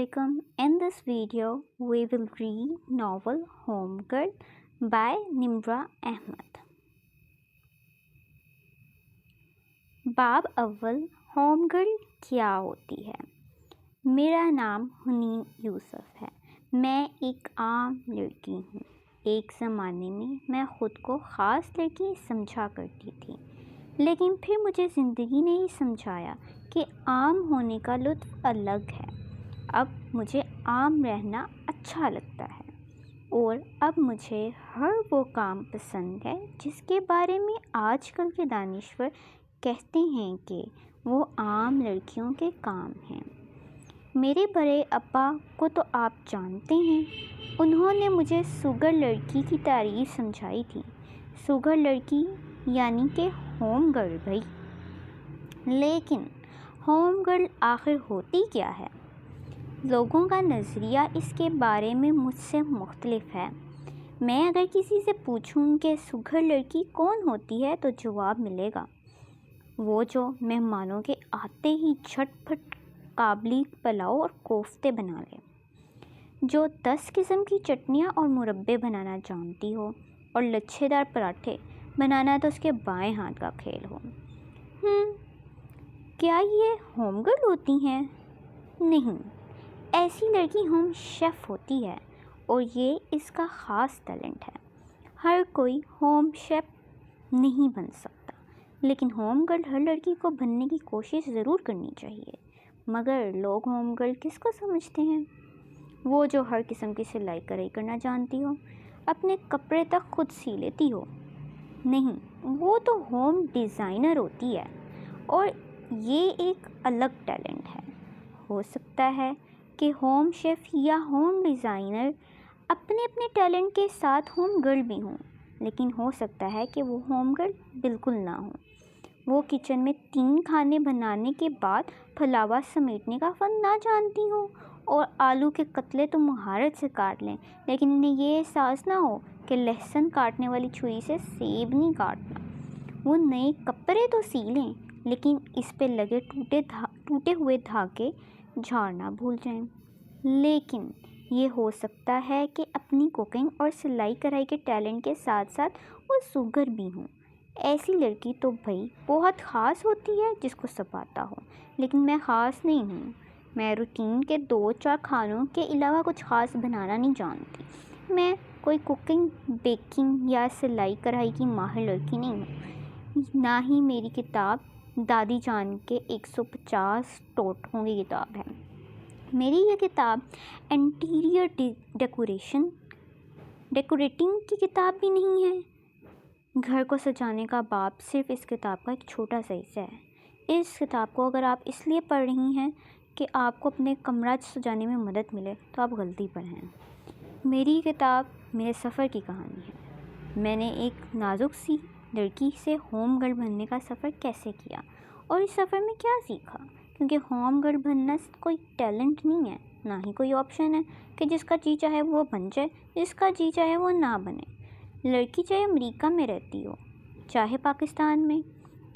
alaikum. In this video, we will read novel Home Girl by Nimra Ahmed. बाब अव्वल home girl क्या होती है। मेरा नाम हुनीन यूसुफ है। मैं एक आम लड़की हूँ। एक ज़माने में मैं ख़ुद को ख़ास लड़की समझा करती थी, लेकिन फिर मुझे ज़िंदगी ने ही समझाया कि आम होने का लुत्फ़ अलग है। अब मुझे आम रहना अच्छा लगता है और अब मुझे हर वो काम पसंद है जिसके बारे में आजकल के दानिश्वर कहते हैं कि वो आम लड़कियों के काम हैं। मेरे बड़े अब्बा को तो आप जानते हैं, उन्होंने मुझे सुगर लड़की की तारीफ़ समझाई थी। सुगर लड़की यानी कि होम गर्ल भाई। लेकिन होम गर्ल आखिर होती क्या है? लोगों का नज़रिया इसके बारे में मुझसे मुख्तलिफ है। मैं अगर किसी से पूछूं कि सुगर लड़की कौन होती है तो जवाब मिलेगा वो जो मेहमानों के आते ही झटपट काबली पुलाव और कोफ्ते बना ले, जो 10 किस्म की चटनियाँ और मुरब्बे बनाना जानती हो और लच्छेदार पराठे बनाना तो उसके बाएं हाथ का खेल हो। क्या ये होम गर्ल होती हैं? नहीं, ऐसी लड़की होम शेफ़ होती है और ये इसका ख़ास टैलेंट है। हर कोई होम शेफ़ नहीं बन सकता, लेकिन होम गर्ल हर लड़की को बनने की कोशिश ज़रूर करनी चाहिए। मगर लोग होम गर्ल किसको समझते हैं? वो जो हर किस्म की सिलाई कढ़ाई करना जानती हो, अपने कपड़े तक खुद सी लेती हो। नहीं, वो तो होम डिज़ाइनर होती है और ये एक अलग टैलेंट है। हो सकता है कि होम शेफ़ या होम डिज़ाइनर अपने अपने टैलेंट के साथ होम गर्ल भी हों, लेकिन हो सकता है कि वो होम गर्ल बिल्कुल ना हो। वो किचन में 3 खाने बनाने के बाद फलावा समेटने का फ़न ना जानती हो और आलू के कतले तो महारत से काट लें, लेकिन इन्हें ये एहसास ना हो कि लहसुन काटने वाली छुरी से सेब नहीं काटना। वो नए कपड़े तो सी लें, लेकिन इस पे लगे टूटे हुए धागे झाड़ना भूल जाएं। लेकिन ये हो सकता है कि अपनी कुकिंग और सिलाई कढ़ाई के टैलेंट के साथ साथ वो सुगर भी हों। ऐसी लड़की तो भाई बहुत ख़ास होती है जिसको सब आता हो, लेकिन मैं ख़ास नहीं हूँ। मैं रूटीन के 2-4 खानों के अलावा कुछ ख़ास बनाना नहीं जानती। मैं कोई कुकिंग, बेकिंग या सिलाई कढ़ाई की माहिर लड़की नहीं हूँ। ना ही मेरी किताब दादी जान के 150 टोटकों की किताब है। मेरी ये किताब इंटीरियर डेकोरेटिंग की किताब भी नहीं है। घर को सजाने का बाब सिर्फ इस किताब का एक छोटा सा हिस्सा है। इस किताब को अगर आप इसलिए पढ़ रही हैं कि आपको अपने कमरा सजाने में मदद मिले, तो आप गलती पर हैं। मेरी किताब मेरे सफ़र की कहानी है। मैंने एक नाजुक सी लड़की से होम गर्ल बनने का सफ़र कैसे किया और इस सफ़र में क्या सीखा, क्योंकि होम गर्ल बनना कोई टैलेंट नहीं है, ना ही कोई ऑप्शन है कि जिसका जी चाहे वो बन जाए, जिसका जी चाहे वो ना बने। लड़की चाहे अमेरिका में रहती हो, चाहे पाकिस्तान में,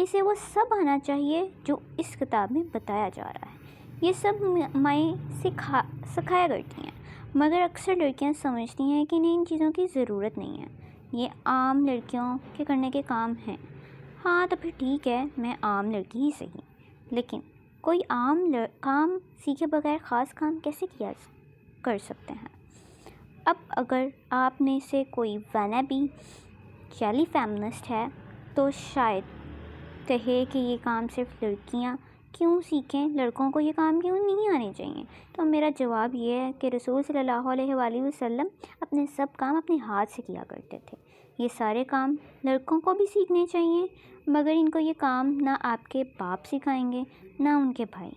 इसे वो सब आना चाहिए जो इस किताब में बताया जा रहा है। ये सब माएँ सिखाया करती हैं, मगर अक्सर लड़कियां समझती हैं कि इन्हें इन चीज़ों की ज़रूरत नहीं है, ये आम लड़कियों के करने के काम हैं। हाँ, तो फिर ठीक है, मैं आम लड़की ही सही, लेकिन कोई आम काम सीखे बगैर ख़ास काम कैसे कर सकते हैं? अब अगर आप में से कोई वैनाबी जैली फेमिनिस्ट है तो शायद कहे कि ये काम सिर्फ लड़कियां क्यों सीखें, लड़कों को ये काम क्यों नहीं आने चाहिए। तो मेरा जवाब ये है कि रसूल सल्लल्लाहु अलैहि वसल्लम अपने सब काम अपने हाथ से किया करते थे। ये सारे काम लड़कों को भी सीखने चाहिए, मगर इनको ये काम ना आपके बाप सिखाएंगे ना उनके भाई।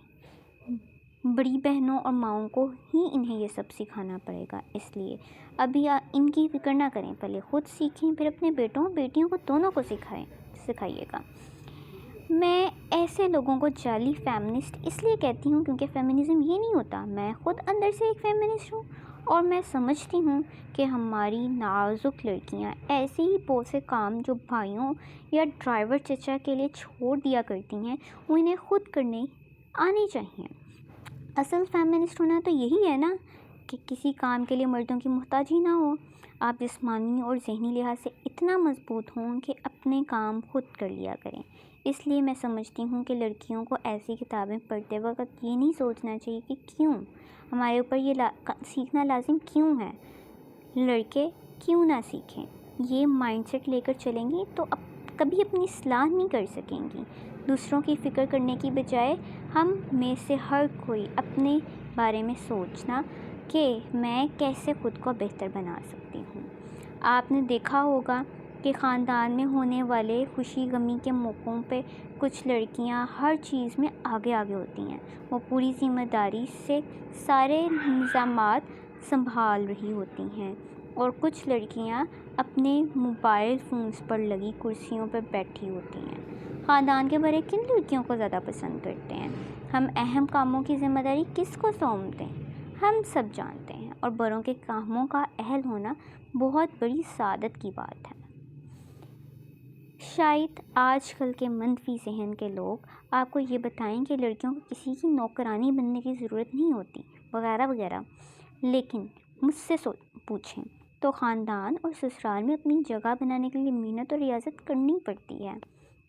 बड़ी बहनों और माओं को ही इन्हें ये सब सिखाना पड़ेगा। इसलिए अभी इनकी फिक्र ना करें, पहले ख़ुद सीखें, फिर अपने बेटों बेटियों को दोनों को सिखाइएगा। मैं ऐसे लोगों को जाली फेमिनिस्ट इसलिए कहती हूँ क्योंकि फेमिनिज़म ये नहीं होता। मैं ख़ुद अंदर से एक फेमिनिस्ट हूँ और मैं समझती हूँ कि हमारी नाजुक लड़कियाँ ऐसे ही बहुत से काम जो भाइयों या ड्राइवर चचा के लिए छोड़ दिया करती हैं, वो इन्हें खुद करने आने चाहिए। اصل فیمنسٹ ہونا تو یہی ہے نا کہ کسی کام کے لیے مردوں کی محتاجی نہ ہو. آپ جسمانی اور ذہنی لحاظ سے اتنا مضبوط ہوں کہ اپنے کام خود کر لیا کریں. اس لیے میں سمجھتی ہوں کہ لڑکیوں کو ایسی کتابیں پڑھتے وقت یہ نہیں سوچنا چاہیے کہ کیوں ہمارے اوپر یہ سیکھنا لازم کیوں ہے، لڑکے کیوں نہ سیکھیں. یہ مائنڈ سیٹ لے کر چلیں گی تو کبھی اپنی اصلاح نہیں کر سکیں گی. دوسروں کی فکر کرنے کی بجائے ہم میں سے ہر کوئی اپنے بارے میں سوچنا کہ میں کیسے خود کو بہتر بنا سکتی ہوں. آپ نے دیکھا ہوگا کہ خاندان میں ہونے والے خوشی غمی کے موقعوں پہ کچھ لڑکیاں ہر چیز میں آگے ہوتی ہیں. وہ پوری ذمہ داری سے سارے انتظامات سنبھال رہی ہوتی ہیں، اور کچھ لڑکیاں اپنے موبائل فونز پر لگی کرسیوں پر بیٹھی ہوتی ہیں. خاندان کے بڑے کن لڑکیوں کو زیادہ پسند کرتے ہیں؟ ہم اہم کاموں کی ذمہ داری کس کو سونپتے ہیں؟ ہم سب جانتے ہیں، اور بڑوں کے کاموں کا اہل ہونا بہت بڑی سعادت کی بات ہے. شاید آج کل کے منفی ذہن کے لوگ آپ کو یہ بتائیں کہ لڑکیوں کو کسی کی نوکرانی بننے کی ضرورت نہیں ہوتی وغیرہ وغیرہ، لیکن مجھ سے پوچھیں تو خاندان اور سسرال میں اپنی جگہ بنانے کے لیے محنت اور ریاضت کرنی پڑتی ہے.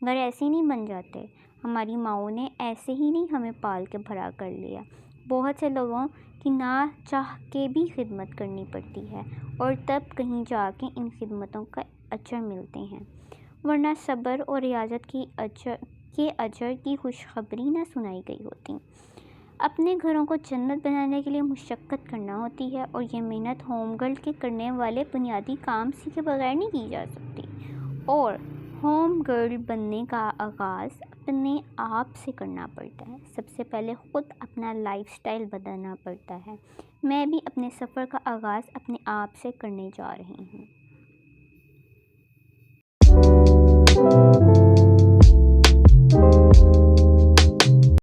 گھر ایسے نہیں بن جاتے. ہماری ماؤں نے ایسے ہی نہیں ہمیں پال کے بڑا کر لیا. بہت سے لوگوں کی نہ چاہ کے بھی خدمت کرنی پڑتی ہے، اور تب کہیں جا کے ان خدمتوں کا اجر ملتے ہیں، ورنہ صبر اور ریاضت کے اجر کی خوشخبری نہ سنائی گئی ہوتی. اپنے گھروں کو جنت بنانے کے لیے مشقت کرنا ہوتی ہے، اور یہ محنت ہوم گرل کے کرنے والے بنیادی کام سیکھے بغیر نہیں کی جا سکتی. اور ہوم گرل بننے کا آغاز اپنے آپ سے کرنا پڑتا ہے. سب سے پہلے خود اپنا لائف سٹائل بدلنا پڑتا ہے. میں بھی اپنے سفر کا آغاز اپنے آپ سے کرنے جا رہی ہوں.